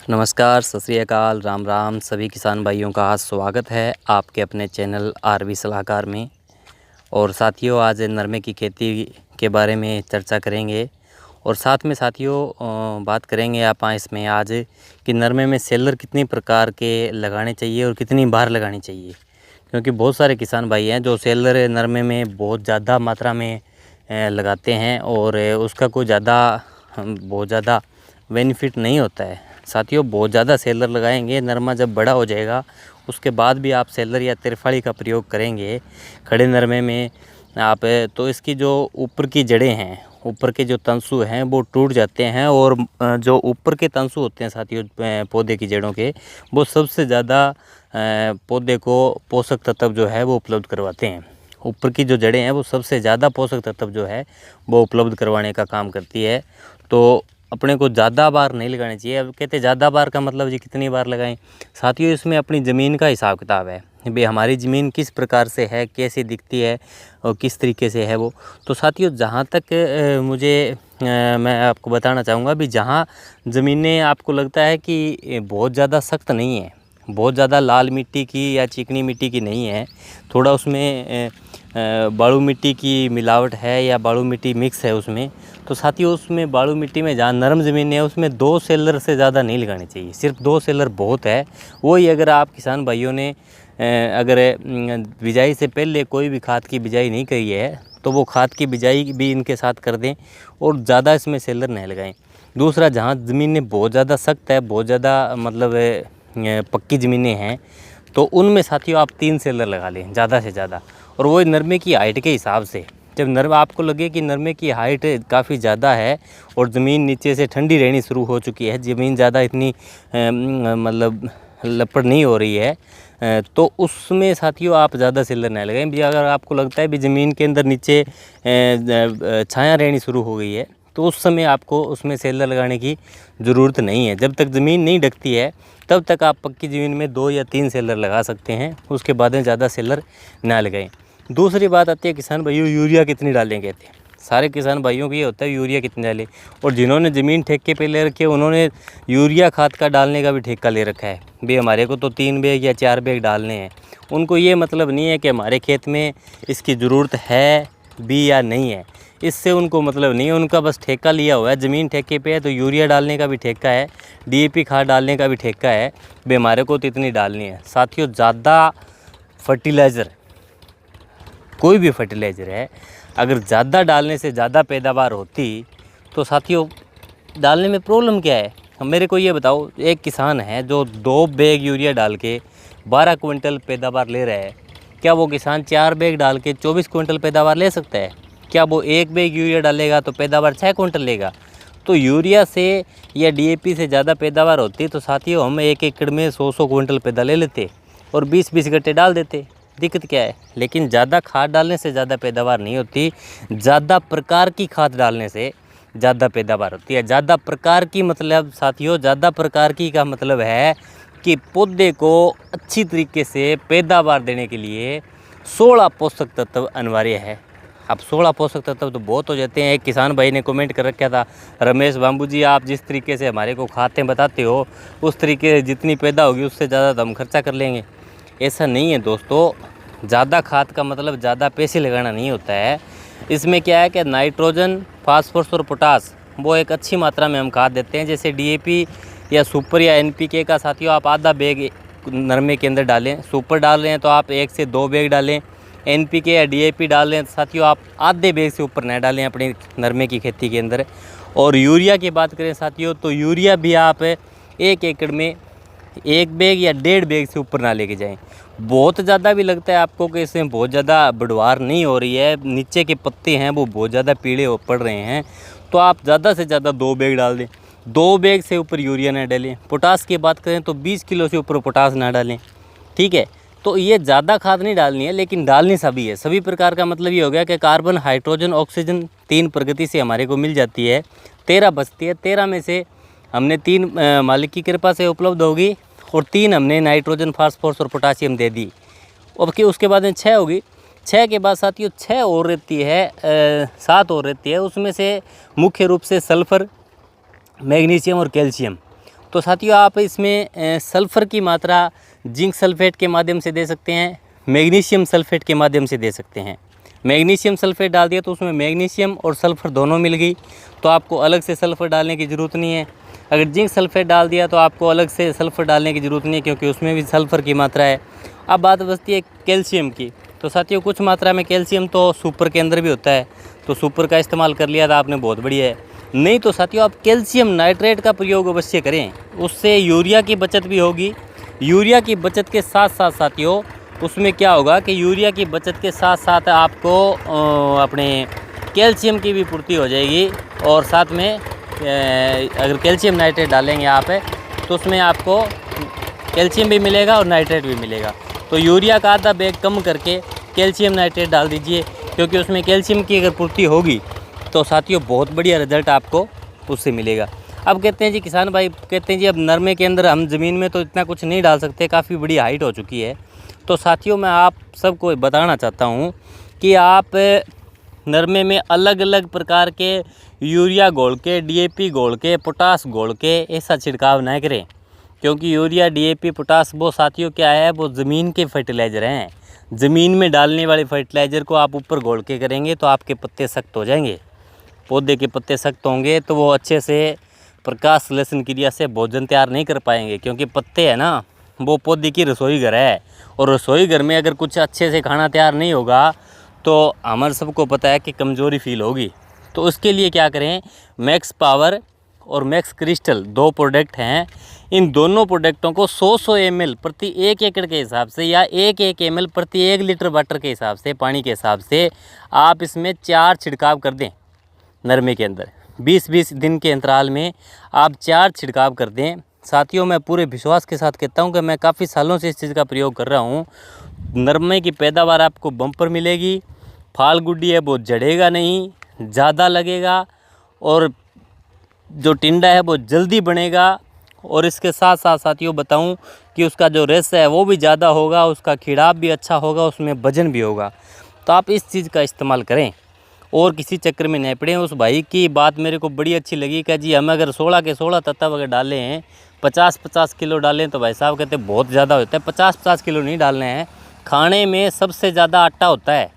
नमस्कार, सत श्री अकाल, राम राम। सभी किसान भाइयों का आज स्वागत है आपके अपने चैनल आरवी सलाहकार में। और साथियों, आज नरमे की खेती के बारे में चर्चा करेंगे और साथ में साथियों बात करेंगे आप इसमें आज कि नरमे में सेलर कितनी प्रकार के लगाने चाहिए और कितनी बार लगानी चाहिए। क्योंकि बहुत सारे किसान भाई हैं जो सेलर नरमे में बहुत ज़्यादा मात्रा में लगाते हैं और उसका कोई बहुत ज़्यादा बेनिफिट नहीं होता है। साथियों, बहुत ज़्यादा सेलर लगाएंगे, नरमा जब बड़ा हो जाएगा उसके बाद भी आप सेलर या तिरफाड़ी का प्रयोग करेंगे खड़े नरमे में आप, तो इसकी जो ऊपर की जड़ें हैं, ऊपर के जो तंसु हैं वो टूट जाते हैं और जो ऊपर के तंसु होते हैं साथियों पौधे की जड़ों के, वो सबसे ज़्यादा पौधे को पोषक तत्व जो है वो उपलब्ध करवाते हैं। ऊपर की जो जड़ें हैं वो सबसे ज़्यादा पोषक तत्व जो है वो उपलब्ध करवाने का काम करती है। तो अपने को ज़्यादा बार नहीं लगानी चाहिए। अब कहते ज़्यादा बार का मतलब जी कितनी बार लगाएं। साथियों, इसमें अपनी ज़मीन का हिसाब किताब है भाई, हमारी ज़मीन किस प्रकार से है, कैसी दिखती है और किस तरीके से है वो। तो साथियों, जहाँ तक मैं आपको बताना चाहूँगा भी, जहाँ ज़मीनें आपको लगता है कि बहुत ज़्यादा सख्त नहीं है, बहुत ज़्यादा लाल मिट्टी की या चिकनी मिट्टी की नहीं है, थोड़ा उसमें बालू मिट्टी की मिलावट है या बालू मिट्टी मिक्स है उसमें, तो साथियों उसमें बालू मिट्टी में जहाँ नरम ज़मीन है उसमें 2 सेलर से ज़्यादा नहीं लगानी चाहिए। सिर्फ 2 सेलर बहुत है। वही अगर आप किसान भाइयों ने अगर बिजाई से पहले कोई भी खाद की बिजाई नहीं करी है तो वो खाद की बिजाई भी इनके साथ कर दें और ज़्यादा इसमें सेलर नहीं लगाएं। दूसरा, जहाँ ज़मीनें बहुत ज़्यादा सख्त है, बहुत ज़्यादा मतलब पक्की ज़मीनें हैं, तो उनमें साथियों आप 3 सेलर लगा लें ज़्यादा से ज़्यादा। और वो नरमे की हाइट के हिसाब से, जब नरमा आपको लगे कि नरमे की हाइट काफ़ी ज़्यादा है और ज़मीन नीचे से ठंडी रहनी शुरू हो चुकी है, ज़मीन ज़्यादा इतनी मतलब लपड़ नहीं हो रही है, तो उसमें साथियों आप ज़्यादा सेलर नहीं लगाएं। भी अगर आपको लगता है भी ज़मीन के अंदर नीचे छाया रहनी शुरू हो गई है तो उस समय आपको उसमें सेलर लगाने की ज़रूरत नहीं है। जब तक ज़मीन नहीं ढकती है तब तक आप पक्की ज़मीन में 2 या 3 सेलर लगा सकते हैं, उसके बाद में ज़्यादा सेलर ना लगाएं। दूसरी बात आती है किसान भाइयों, यूरिया कितनी डालें कहते हैं। सारे किसान भाइयों को ये होता है यूरिया कितनी डालें, और जिन्होंने ज़मीन ठेके पे ले रखी है उन्होंने यूरिया खाद का डालने का भी ठेका ले रखा है भी, हमारे को तो 3 बैग या 4 बैग डालने हैं। उनको ये मतलब नहीं है कि हमारे खेत में इसकी ज़रूरत है भी या नहीं है, इससे उनको मतलब नहीं है। उनका बस ठेका लिया हुआ है, ज़मीन ठेके पे है तो यूरिया डालने का भी ठेका है, DAP खाद डालने का भी ठेका है भी, हमारे को तो इतनी डालनी है। साथियों, ज़्यादा फर्टिलाइज़र, कोई भी फर्टिलाइज़र है, अगर ज़्यादा डालने से ज़्यादा पैदावार होती तो साथियों डालने में प्रॉब्लम क्या है। मेरे को ये बताओ, एक किसान है जो 2 बैग यूरिया डाल के 12 क्विंटल पैदावार ले रहा है, क्या वो किसान 4 बैग डाल के 24 क्विंटल पैदावार ले सकता है? क्या वो 1 बैग यूरिया डालेगा तो पैदावार 6 क्विंटल लेगा? तो यूरिया से या DAP से ज़्यादा पैदावार होती तो साथियों हम 1 एकड़ में 100 क्विंटल पैदा ले लेते और 20 गट्टे डाल देते। दिक्कत क्या है? लेकिन ज़्यादा खाद डालने से ज़्यादा पैदावार नहीं होती, ज़्यादा प्रकार की खाद डालने से ज़्यादा पैदावार होती है। ज़्यादा प्रकार की मतलब साथियों, ज़्यादा प्रकार की का मतलब है कि पौधे को अच्छी तरीके से पैदावार देने के लिए 16 पोषक तत्व अनिवार्य है। अब 16 पोषक तत्व तो बहुत हो जाते हैं। एक किसान भाई ने कमेंट कर रखा था, रमेश बाबू जी आप जिस तरीके से हमारे को खाते बताते हो उस तरीके से जितनी पैदा होगी उससे ज़्यादा तो हम खर्चा कर लेंगे। ऐसा नहीं है दोस्तों, ज़्यादा खाद का मतलब ज़्यादा पैसे लगाना नहीं होता है। इसमें क्या है कि नाइट्रोजन, फास्फोरस और पोटास वो एक अच्छी मात्रा में हम खाद देते हैं। जैसे DAP या सुपर या NPK का साथियों आप आधा बैग नरमे के अंदर डालें, सुपर डाल रहे हैं तो आप 1 से 2 बैग डालें, NPK या DAP डाल रहे हैं तो साथियों आप आधे बैग से ऊपर न डालें अपने नरमे की खेती के अंदर। और यूरिया की बात करें साथियों, तो यूरिया भी आप 1 एकड़ में 1 बैग या 1.5 बैग से ऊपर ना लेके जाएं। बहुत ज़्यादा भी लगता है आपको कि इसमें बहुत ज़्यादा बढ़वार नहीं हो रही है, नीचे के पत्ते हैं वो बहुत ज़्यादा पीले पड़ रहे हैं, तो आप ज़्यादा से ज़्यादा 2 बैग डाल दें। 2 बैग से ऊपर यूरिया ना डालें। पोटास की बात करें तो 20 किलो से ऊपर पोटास ना डालें, ठीक है। तो ये ज़्यादा खाद नहीं डालनी है, लेकिन डालनी सभी है। सभी प्रकार का मतलब ये हो गया कि कार्बन, हाइड्रोजन, ऑक्सीजन 3 प्रगति से हमारे को मिल जाती है, 13 बचती है। 13 में से हमने 3 मालिक की कृपा से उपलब्ध होगी और 3 हमने नाइट्रोजन, फास्फोरस और पोटासियम दे दी। अब कि उसके बाद में 6 होगी। 6 के बाद साथियों 6 और रहती है, 7 और रहती है। उसमें से मुख्य रूप से सल्फ़र, मैग्नीशियम और कैल्शियम, तो साथियों आप इसमें सल्फ़र की मात्रा जिंक सल्फेट के माध्यम से दे सकते हैं, मैग्नीशियम सल्फेट के माध्यम से दे सकते हैं। मैग्नीशियम सल्फेट डाल दिया तो उसमें मैग्नीशियम और सल्फ़र दोनों मिल गई, तो आपको अलग से सल्फ़र डालने की ज़रूरत नहीं है। अगर जिंक सल्फेट डाल दिया तो आपको अलग से सल्फ़र डालने की ज़रूरत नहीं है, क्योंकि उसमें भी सल्फ़र की मात्रा है। अब बात बचती है कैल्शियम की। तो साथियों कुछ मात्रा में कैल्शियम तो सुपर के अंदर भी होता है, तो सुपर का इस्तेमाल कर लिया था आपने, बहुत बढ़िया है। नहीं तो साथियों आप कैल्शियम नाइट्रेट का प्रयोग अवश्य करें, उससे यूरिया की बचत भी होगी। यूरिया की बचत के साथ साथ साथियों उसमें क्या होगा कि यूरिया की बचत के साथ साथ आपको अपने कैल्शियम की भी पूर्ति हो जाएगी, और साथ में अगर कैल्शियम नाइट्रेट डालेंगे आप तो उसमें आपको कैल्शियम भी मिलेगा और नाइट्रेट भी मिलेगा। तो यूरिया का आधा बैग कम करके कैल्शियम नाइट्रेट डाल दीजिए, क्योंकि उसमें कैल्शियम की अगर पूर्ति होगी तो साथियों बहुत बढ़िया रिजल्ट आपको उससे मिलेगा। अब कहते हैं जी किसान भाई कहते हैं जी अब नरमे के अंदर हम ज़मीन में तो इतना कुछ नहीं डाल सकते, काफ़ी बड़ी हाइट हो चुकी है। तो साथियों मैं आप सबको बताना चाहता हूँ कि आप नरमे में अलग अलग प्रकार के यूरिया घोल के, डीएपी घोल के, पोटास घोल के ऐसा छिड़काव न करें, क्योंकि यूरिया डीएपी पोटास वो साथियों क्या है, वो ज़मीन के फर्टिलाइज़र हैं। ज़मीन में डालने वाले फर्टिलाइज़र को आप ऊपर घोल के करेंगे तो आपके पत्ते सख्त हो जाएंगे। पौधे के पत्ते सख्त होंगे तो वो अच्छे से प्रकाश संश्लेषण क्रिया से भोजन तैयार नहीं कर पाएंगे, क्योंकि पत्ते है ना वो पौधे की रसोई घर है, और रसोई घर में अगर कुछ अच्छे से खाना तैयार नहीं होगा तो हमारे सबको पता है कि कमज़ोरी फील होगी। तो उसके लिए क्या करें, मैक्स पावर और मैक्स क्रिस्टल 2 प्रोडक्ट हैं। इन दोनों प्रोडक्टों को 100 ml प्रति 1 एकड़ के हिसाब से, या 1 ml प्रति 1 लीटर वाटर के हिसाब से, पानी के हिसाब से आप इसमें 4 छिड़काव कर दें। नरमे के अंदर 20-20 दिन के अंतराल में आप 4 छिड़काव कर दें। साथियों मैं पूरे विश्वास के साथ कहता हूं कि मैं काफ़ी सालों से इस चीज़ का प्रयोग कर रहा हूं। नरमे की पैदावार आपको बम्पर मिलेगी, फाल गुड्डी है वो जड़ेगा नहीं, ज़्यादा लगेगा, और जो टिंडा है वो जल्दी बनेगा, और इसके साथ साथ साथियों बताऊं कि उसका जो रेस है वो भी ज़्यादा होगा, उसका खिड़ाव भी अच्छा होगा, उसमें वजन भी होगा। तो आप इस चीज़ का इस्तेमाल करें और किसी चक्कर में नहीं पड़े। उस भाई की बात मेरे को बड़ी अच्छी लगी कि जी हम अगर 16 के 16 तत्व अगर डालें हैं, 50-50 किलो डालें, तो भाई साहब कहते बहुत ज़्यादा होता है। 50-50 किलो नहीं डालने हैं। खाने में सबसे ज़्यादा आटा होता है,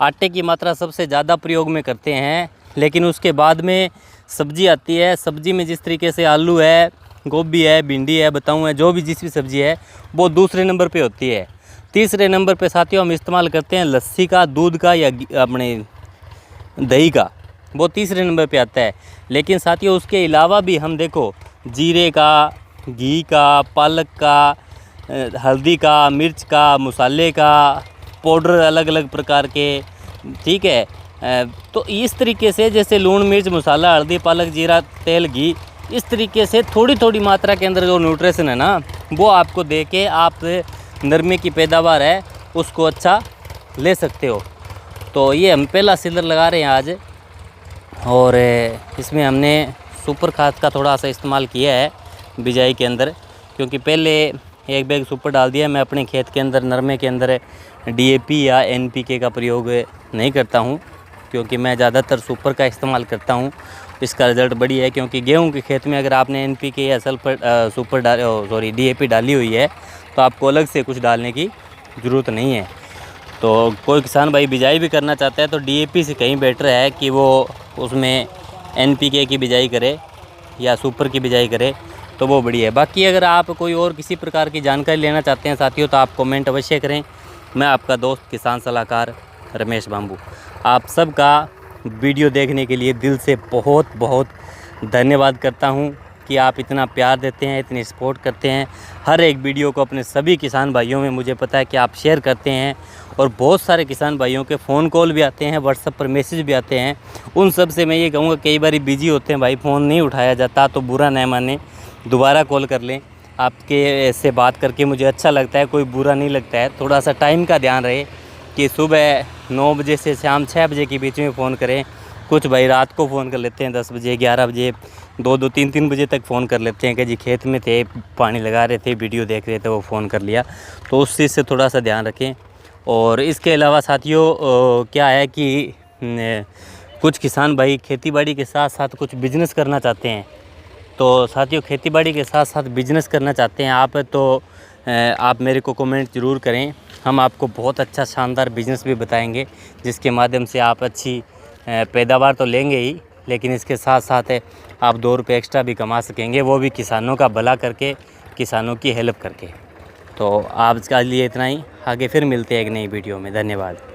आटे की मात्रा सबसे ज़्यादा प्रयोग में करते हैं, लेकिन उसके बाद में सब्ज़ी आती है। सब्ज़ी में जिस तरीके से आलू है, गोभी है, भिंडी है, बताऊँ है, जो भी जिस भी सब्ज़ी है वो दूसरे नंबर पे होती है। तीसरे नंबर पे साथियों हम इस्तेमाल करते हैं लस्सी का, दूध का, या अपने दही का, वो तीसरे नंबर पे आता है। लेकिन साथियों उसके अलावा भी हम देखो जीरे का, घी का, पालक का, हल्दी का, मिर्च का, मसाले का पाउडर अलग अलग प्रकार के, ठीक है। तो इस तरीके से जैसे लून, मिर्च, मसाला, हल्दी, पालक, जीरा, तेल, घी, इस तरीके से थोड़ी थोड़ी मात्रा के अंदर जो न्यूट्रिशन है ना वो आपको दे के आप नरमे की पैदावार है उसको अच्छा ले सकते हो। तो ये हम पहला सीलर लगा रहे हैं आज, और इसमें हमने सुपर खाद का थोड़ा सा इस्तेमाल किया है बिजाई के अंदर, क्योंकि पहले 1 बैग सुपर डाल दिया। मैं अपने खेत के अंदर नरमे के अंदर डीएपी या एनपीके का प्रयोग नहीं करता हूं, क्योंकि मैं ज़्यादातर सुपर का इस्तेमाल करता हूं। इसका रिज़ल्ट बढ़िया है, क्योंकि गेहूं के खेत में अगर आपने एनपीके या सुपर डीएपी डाली हुई है तो आपको अलग से कुछ डालने की ज़रूरत नहीं है। तो कोई किसान भाई बिजाई भी करना चाहता है तो डीएपी से कहीं बेटर है कि वो उसमें एनपीके की बिजाई करे या सुपर की बिजाई करे, तो वो बढ़िया है। बाकी अगर आप कोई और किसी प्रकार की जानकारी लेना चाहते हैं साथियों तो आप कमेंट अवश्य करें। मैं आपका दोस्त किसान सलाहकार रमेश बांबू आप सबका वीडियो देखने के लिए दिल से बहुत बहुत धन्यवाद करता हूं कि आप इतना प्यार देते हैं, इतनी सपोर्ट करते हैं। हर एक वीडियो को अपने सभी किसान भाइयों में मुझे पता है कि आप शेयर करते हैं, और बहुत सारे किसान भाइयों के फ़ोन कॉल भी आते हैं, व्हाट्सएप पर मैसेज भी आते हैं। उन सब से मैं ये कहूँगा कई बार बिजी होते हैं भाई, फ़ोन नहीं उठाया जाता तो बुरा न माने, दोबारा कॉल कर लें। आपके से बात करके मुझे अच्छा लगता है, कोई बुरा नहीं लगता है। थोड़ा सा टाइम का ध्यान रहे कि सुबह 9 बजे से शाम 6 बजे के बीच में फ़ोन करें। कुछ भाई रात को फ़ोन कर लेते हैं 10 बजे, 11 बजे, 2-2, 3-3 बजे तक फ़ोन कर लेते हैं कि जी खेत में थे, पानी लगा रहे थे, वीडियो देख रहे थे, वो फ़ोन कर लिया। तो उस चीज़ से थोड़ा सा ध्यान रखें। और इसके अलावा साथियों क्या है कि कुछ किसान भाई खेती बाड़ी के साथ साथ कुछ बिजनेस करना चाहते हैं, तो साथियों, खेतीबाड़ी के साथ साथ बिजनेस करना चाहते हैं आप तो आप मेरे को कमेंट ज़रूर करें। हम आपको बहुत अच्छा शानदार बिजनेस भी बताएंगे, जिसके माध्यम से आप अच्छी पैदावार तो लेंगे ही, लेकिन इसके साथ साथ आप 2 रुपये एक्स्ट्रा भी कमा सकेंगे, वो भी किसानों का भला करके, किसानों की हेल्प करके। तो आज के लिए इतना ही, आगे फिर मिलते हैं एक नई वीडियो में। धन्यवाद।